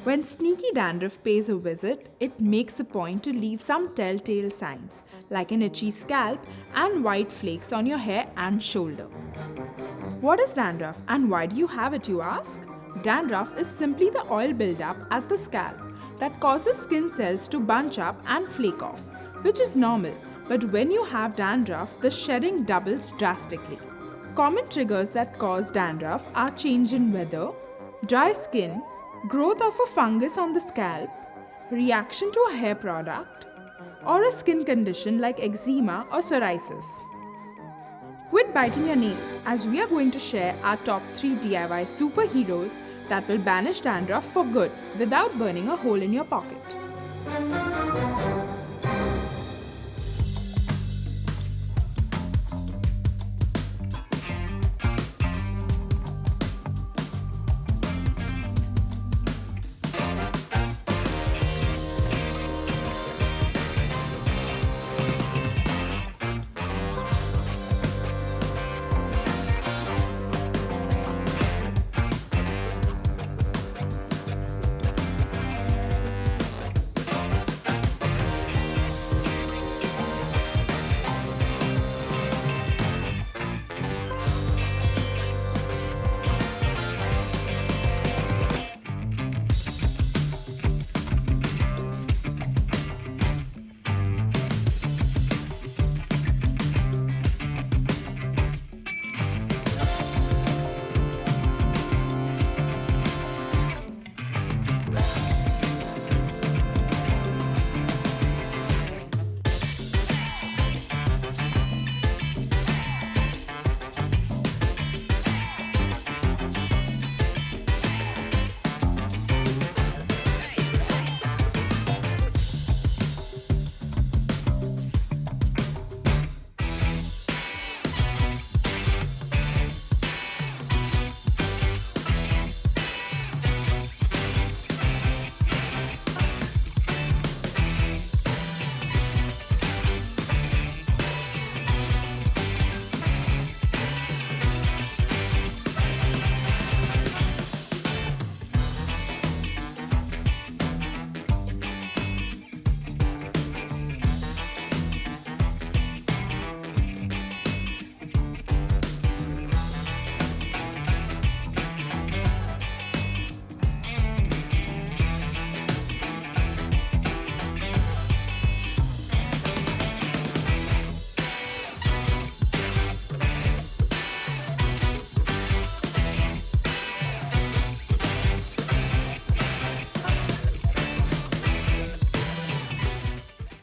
When sneaky dandruff pays a visit, it makes a point to leave some telltale signs, like an itchy scalp and white flakes on your hair and shoulder. What is dandruff and why do you have it, you ask? Dandruff is simply the oil buildup at the scalp that causes skin cells to bunch up and flake off, which is normal, but when you have dandruff, the shedding doubles drastically. Common triggers that cause dandruff are change in weather, dry skin, growth of a fungus on the scalp, reaction to a hair product, or a skin condition like eczema or psoriasis. Quit biting your nails as we are going to share our top 3 DIY superheroes that will banish dandruff for good without burning a hole in your pocket.